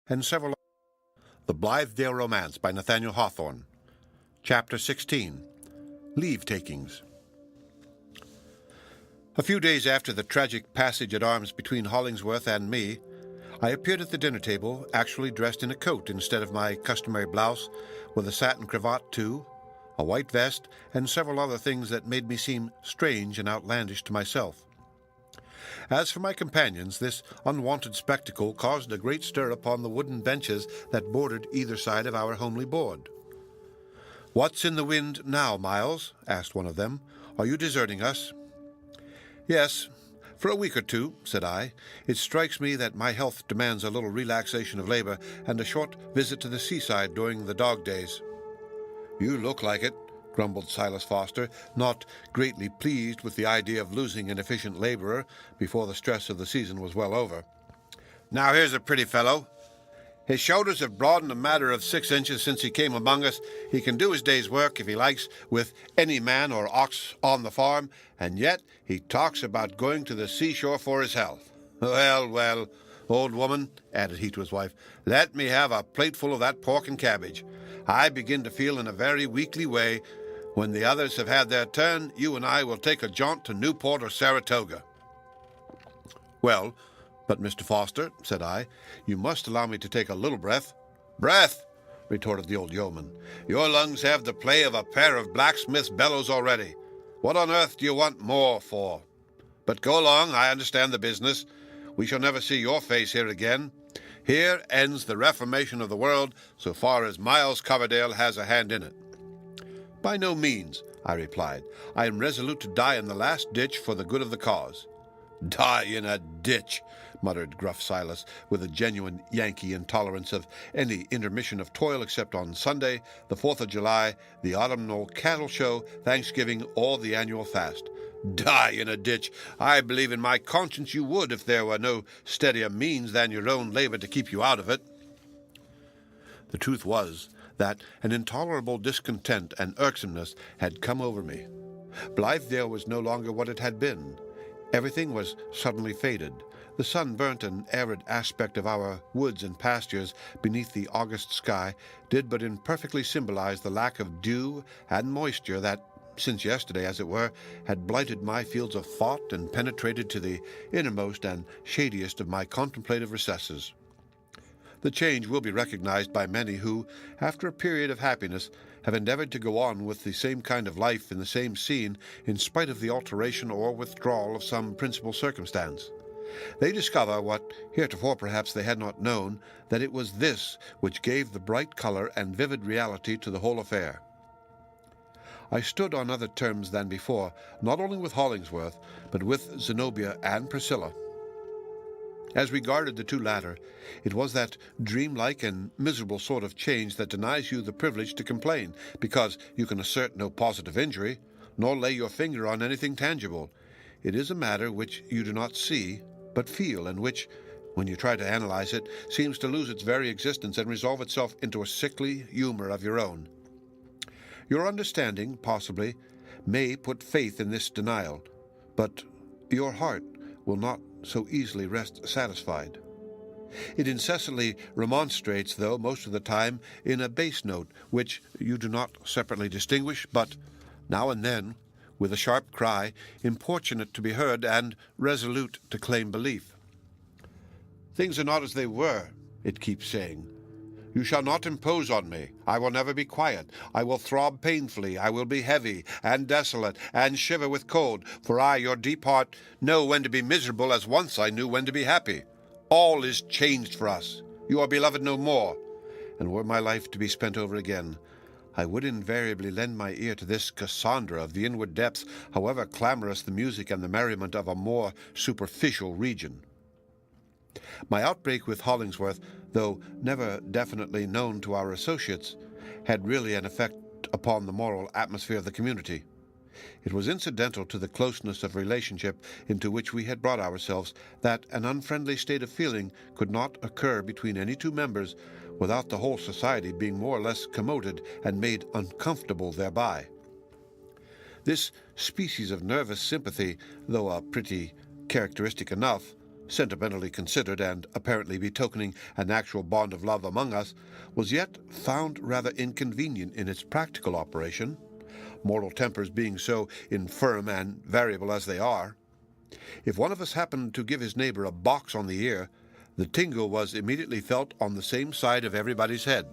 and several. The Blithedale Romance by Nathaniel Hawthorne. Chapter 16. Leave-takings. A few days after the tragic passage at arms between Hollingsworth and me, I appeared at the dinner table, actually dressed in a coat instead of my customary blouse, with a satin cravat too, a white vest, and several other things that made me seem strange and outlandish to myself. As for my companions, this unwonted spectacle caused a great stir upon the wooden benches that bordered either side of our homely board. "What's in the wind now, Miles?" asked one of them. "Are you deserting us?" "Yes, for a week or two," said I. "It strikes me that my health demands a little relaxation of labor and a short visit to the seaside during the dog days." "You look like it," grumbled Silas Foster, not greatly pleased with the idea of losing an efficient laborer before the stress of the season was well over. "Now here's a pretty fellow. His shoulders have broadened a matter of 6 inches since he came among us. He can do his day's work, if he likes, with any man or ox on the farm, and yet he talks about going to the seashore for his health. Well, well, old woman," added he to his wife, "let me have a plateful of that pork and cabbage. I begin to feel in a very weakly way. When the others have had their turn, you and I will take a jaunt to Newport or Saratoga." "Well, but Mr. Foster," said I, "you must allow me to take a little breath." "Breath!" retorted the old yeoman. "Your lungs have the play of a pair of blacksmith's bellows already. What on earth do you want more for? But go along, I understand the business. We shall never see your face here again. Here ends the reformation of the world, so far as Miles Coverdale has a hand in it." "By no means," I replied. "I am resolute to die in the last ditch for the good of the cause." "Die in a ditch," muttered gruff Silas, with a genuine Yankee intolerance of any intermission of toil except on Sunday, the 4th of July, the autumnal cattle show, Thanksgiving, or the annual fast. "Die in a ditch! I believe in my conscience you would if there were no steadier means than your own labor to keep you out of it." The truth was that an intolerable discontent and irksomeness had come over me. Blithedale was no longer what it had been. Everything was suddenly faded. The sunburnt and arid aspect of our woods and pastures beneath the August sky did but imperfectly symbolize the lack of dew and moisture that, since yesterday as it were, had blighted my fields of thought and penetrated to the innermost and shadiest of my contemplative recesses. The change will be recognized by many who, after a period of happiness, have endeavored to go on with the same kind of life in the same scene in spite of the alteration or withdrawal of some principal circumstance. They discover, what heretofore perhaps they had not known, that it was this which gave the bright color and vivid reality to the whole affair. I stood on other terms than before, not only with Hollingsworth, but with Zenobia and Priscilla. As regarded the two latter, it was that dreamlike and miserable sort of change that denies you the privilege to complain, because you can assert no positive injury, nor lay your finger on anything tangible. It is a matter which you do not see, but feel, and which, when you try to analyze it, seems to lose its very existence and resolve itself into a sickly humor of your own. Your understanding, possibly, may put faith in this denial, but your heart will not so easily rest satisfied. It incessantly remonstrates, though, most of the time, in a bass note, which you do not separately distinguish, but, now and then, with a sharp cry, importunate to be heard and resolute to claim belief. "Things are not as they were," it keeps saying. "You shall not impose on me. I will never be quiet. I will throb painfully. I will be heavy and desolate and shiver with cold, for I, your deep heart, know when to be miserable as once I knew when to be happy. All is changed for us. You are beloved no more. And were my life to be spent over again, I would invariably lend my ear to this Cassandra of the inward depths, however clamorous the music and the merriment of a more superficial region." My outbreak with Hollingsworth, though never definitely known to our associates, had really an effect upon the moral atmosphere of the community. It was incidental to the closeness of relationship into which we had brought ourselves that an unfriendly state of feeling could not occur between any two members without the whole society being more or less commoded and made uncomfortable thereby. This species of nervous sympathy, though a pretty characteristic enough, sentimentally considered and apparently betokening an actual bond of love among us, was yet found rather inconvenient in its practical operation, mortal tempers being so infirm and variable as they are. If one of us happened to give his neighbor a box on the ear, the tingle was immediately felt on the same side of everybody's head.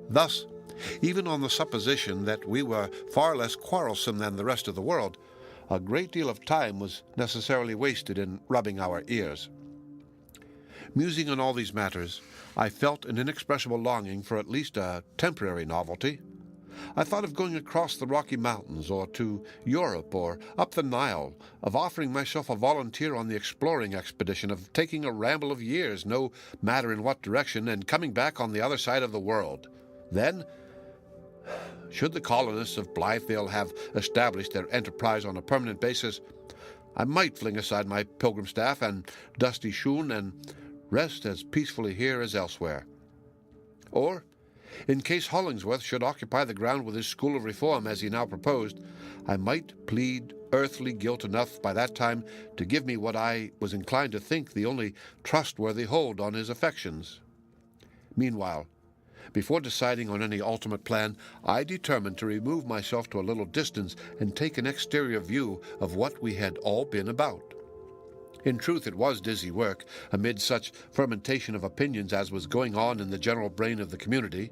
Thus, even on the supposition that we were far less quarrelsome than the rest of the world, a great deal of time was necessarily wasted in rubbing our ears. Musing on all these matters, I felt an inexpressible longing for at least a temporary novelty. I thought of going across the Rocky Mountains, or to Europe, or up the Nile, of offering myself a volunteer on the exploring expedition, of taking a ramble of years, no matter in what direction, and coming back on the other side of the world. Then, should the colonists of Blithedale have established their enterprise on a permanent basis, I might fling aside my pilgrim staff and dusty shoon and rest as peacefully here as elsewhere. Or, in case Hollingsworth should occupy the ground with his school of reform as he now proposed, I might plead earthly guilt enough by that time to give me what I was inclined to think the only trustworthy hold on his affections. Meanwhile, before deciding on any ultimate plan, I determined to remove myself to a little distance and take an exterior view of what we had all been about. In truth, it was dizzy work, amid such fermentation of opinions as was going on in the general brain of the community.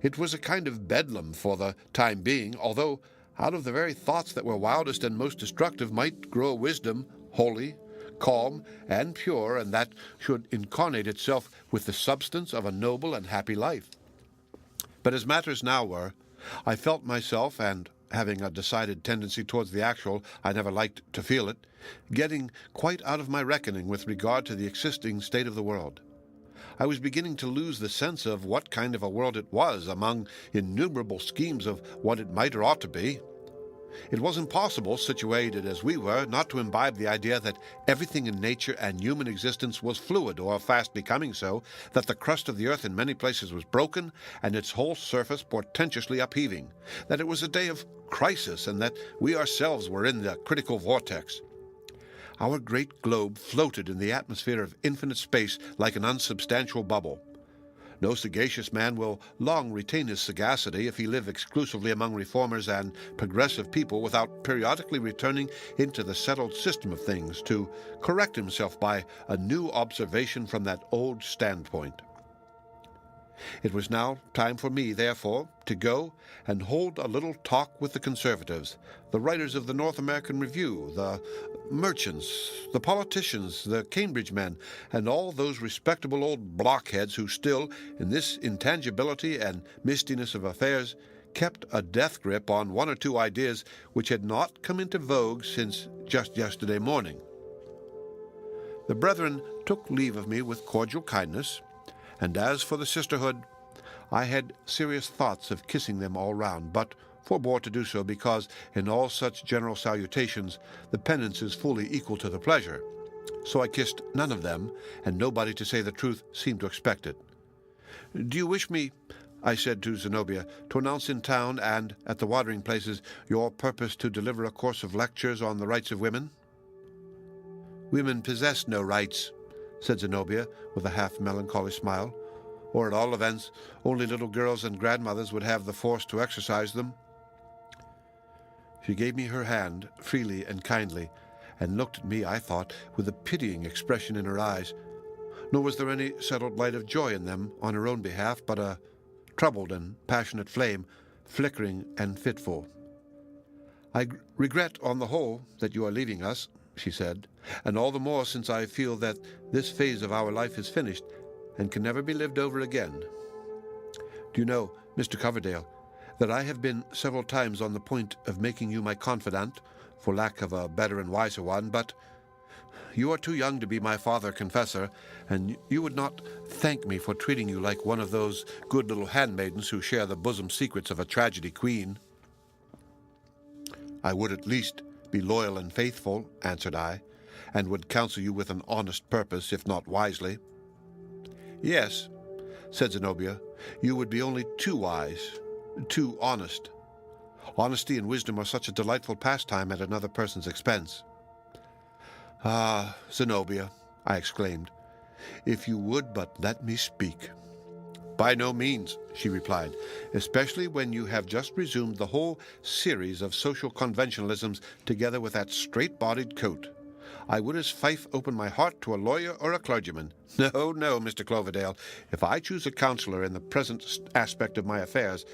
It was a kind of bedlam for the time being, although out of the very thoughts that were wildest and most destructive might grow a wisdom, holy, calm, and pure, and that should incarnate itself with the substance of a noble and happy life. But as matters now were, I felt myself, and having a decided tendency towards the actual, I never liked to feel it, getting quite out of my reckoning with regard to the existing state of the world. I was beginning to lose the sense of what kind of a world it was among innumerable schemes of what it might or ought to be. It was impossible, situated as we were, not to imbibe the idea that everything in nature and human existence was fluid, or fast becoming so, that the crust of the earth in many places was broken, and its whole surface portentously upheaving, that it was a day of crisis, and that we ourselves were in the critical vortex. Our great globe floated in the atmosphere of infinite space like an unsubstantial bubble. No sagacious man will long retain his sagacity if he live exclusively among reformers and progressive people without periodically returning into the settled system of things to correct himself by a new observation from that old standpoint. It was now time for me, therefore, to go and hold a little talk with the conservatives, the writers of the North American Review, the merchants, the politicians, the Cambridge men, and all those respectable old blockheads who still, in this intangibility and mistiness of affairs, kept a death grip on one or two ideas which had not come into vogue since just yesterday morning. The brethren took leave of me with cordial kindness, and as for the sisterhood, I had serious thoughts of kissing them all round, but forbore to do so because in all such general salutations the penance is fully equal to the pleasure. So I kissed none of them, and nobody, to say the truth, seemed to expect it. "Do you wish me," I said to Zenobia, "to announce in town and at the watering places your purpose to deliver a course of lectures on the rights of women?" "Women possess no rights," said Zenobia with a half-melancholy smile, "or at all events, only little girls and grandmothers would have the force to exercise them." She gave me her hand, freely and kindly, and looked at me, I thought, with a pitying expression in her eyes, nor was there any settled light of joy in them on her own behalf, but a troubled and passionate flame, flickering and fitful. "I regret, on the whole, that you are leaving us," she said, "and all the more since I feel that this phase of our life is finished and can never be lived over again. Do you know, Mr. Coverdale, that I have been several times on the point of making you my confidant, for lack of a better and wiser one, but you are too young to be my father-confessor, and you would not thank me for treating you like one of those good little handmaidens who share the bosom secrets of a tragedy queen." "I would at least be loyal and faithful," answered I, "and would counsel you with an honest purpose, if not wisely." "Yes," said Zenobia, "you would be only too wise, too honest. Honesty and wisdom are such a delightful pastime at another person's expense." "Ah, Zenobia," I exclaimed, "if you would but let me speak." "By no means," she replied, "especially when you have just resumed the whole series of social conventionalisms together with that straight-bodied coat. I would as fife open my heart to a lawyer or a clergyman. No, no, Mr. Cloverdale, if I choose a counselor in the present aspect of my affairs,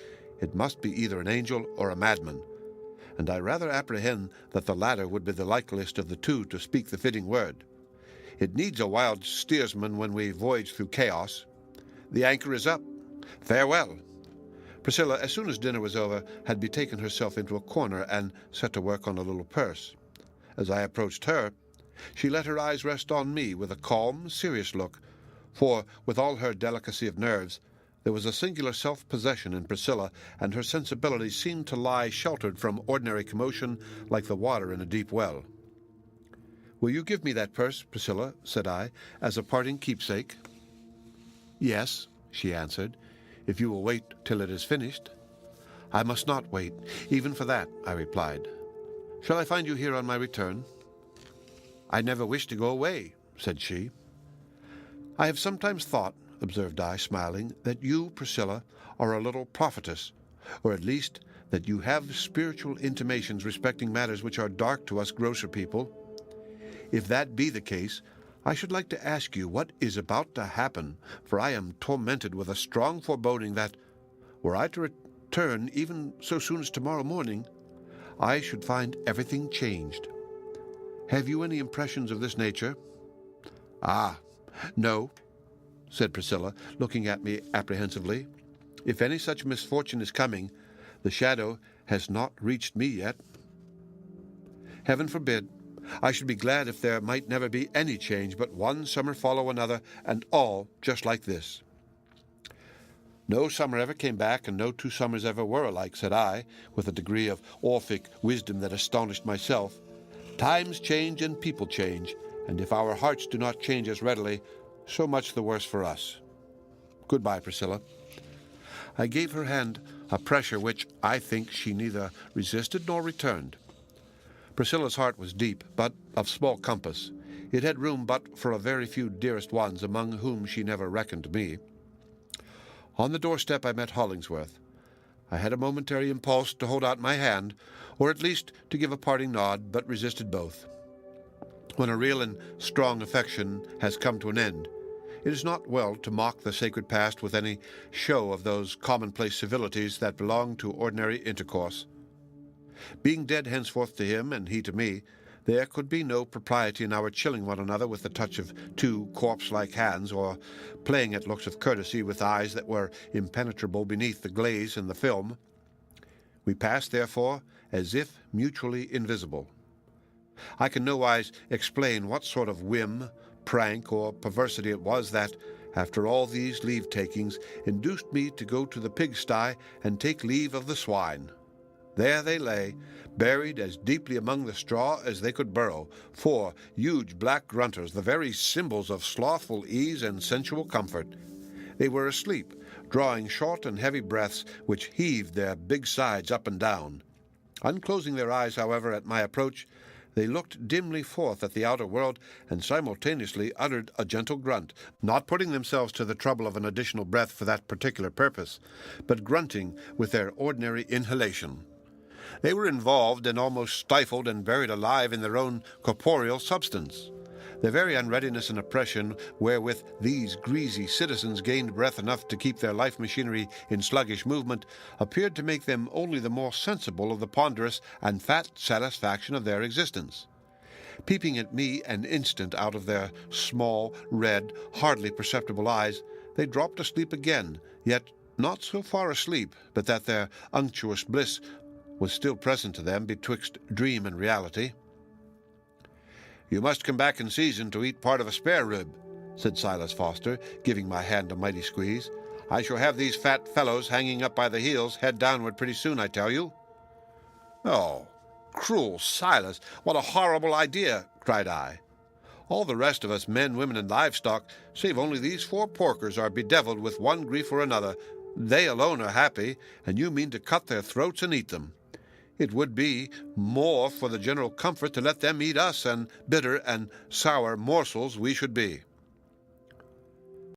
it must be either an angel or a madman, and I rather apprehend that the latter would be the likeliest of the two to speak the fitting word. It needs a wild steersman when we voyage through chaos. The anchor is up. Farewell." Priscilla, as soon as dinner was over, had betaken herself into a corner and set to work on a little purse. As I approached her, she let her eyes rest on me with a calm, serious look, for, with all her delicacy of nerves, there was a singular self-possession in Priscilla, and her sensibilities seemed to lie sheltered from ordinary commotion like the water in a deep well. "Will you give me that purse, Priscilla," said I, "as a parting keepsake?" "Yes," she answered, "if you will wait till it is finished." "I must not wait, even for that," I replied. "Shall I find you here on my return?" "I never wish to go away," said she. "I have sometimes thought," observed I, smiling, "that you, Priscilla, are a little prophetess, or at least that you have spiritual intimations respecting matters which are dark to us grosser people. If that be the case, I should like to ask you what is about to happen, for I am tormented with a strong foreboding that, were I to return even so soon as tomorrow morning, I should find everything changed. Have you any impressions of this nature?" "Ah, no," said Priscilla, looking at me apprehensively. "If any such misfortune is coming, the shadow has not reached me yet." "Heaven forbid. I should be glad if there might never be any change, but one summer follow another, and all just like this." "No summer ever came back, and no two summers ever were alike," said I, with a degree of Orphic wisdom that astonished myself. "Times change and people change, and if our hearts do not change as readily, so much the worse for us. Goodbye, Priscilla." I gave her hand a pressure which, I think, she neither resisted nor returned. Priscilla's heart was deep, but of small compass. It had room but for a very few dearest ones, among whom she never reckoned me. On the doorstep I met Hollingsworth. I had a momentary impulse to hold out my hand, or at least to give a parting nod, but resisted both. When a real and strong affection has come to an end, it is not well to mock the sacred past with any show of those commonplace civilities that belong to ordinary intercourse. Being dead henceforth to him, and he to me, there could be no propriety in our chilling one another with the touch of two corpse-like hands, or playing at looks of courtesy with eyes that were impenetrable beneath the glaze and the film. We passed, therefore, as if mutually invisible. I can nowise explain what sort of whim, prank, or perversity it was that, after all these leave-takings, induced me to go to the pigsty and take leave of the swine. There they lay, buried as deeply among the straw as they could burrow, four huge black grunters, the very symbols of slothful ease and sensual comfort. They were asleep, drawing short and heavy breaths which heaved their big sides up and down. Unclosing their eyes, however, at my approach, they looked dimly forth at the outer world and simultaneously uttered a gentle grunt, not putting themselves to the trouble of an additional breath for that particular purpose, but grunting with their ordinary inhalation. They were involved and almost stifled and buried alive in their own corporeal substance. The very unreadiness and oppression wherewith these greasy citizens gained breath enough to keep their life machinery in sluggish movement appeared to make them only the more sensible of the ponderous and fat satisfaction of their existence. Peeping at me an instant out of their small, red, hardly perceptible eyes, they dropped asleep again, yet not so far asleep but that their unctuous bliss was still present to them betwixt dream and reality. "You must come back in season to eat part of a spare rib," said Silas Foster, giving my hand a mighty squeeze. "I shall have these fat fellows hanging up by the heels, head downward pretty soon, I tell you." "Oh, cruel Silas, what a horrible idea!" cried I. "All the rest of us, men, women, and livestock, save only these four porkers, are bedeviled with one grief or another. They alone are happy, and you mean to cut their throats and eat them. It would be more for the general comfort to let them eat us, and bitter and sour morsels we should be.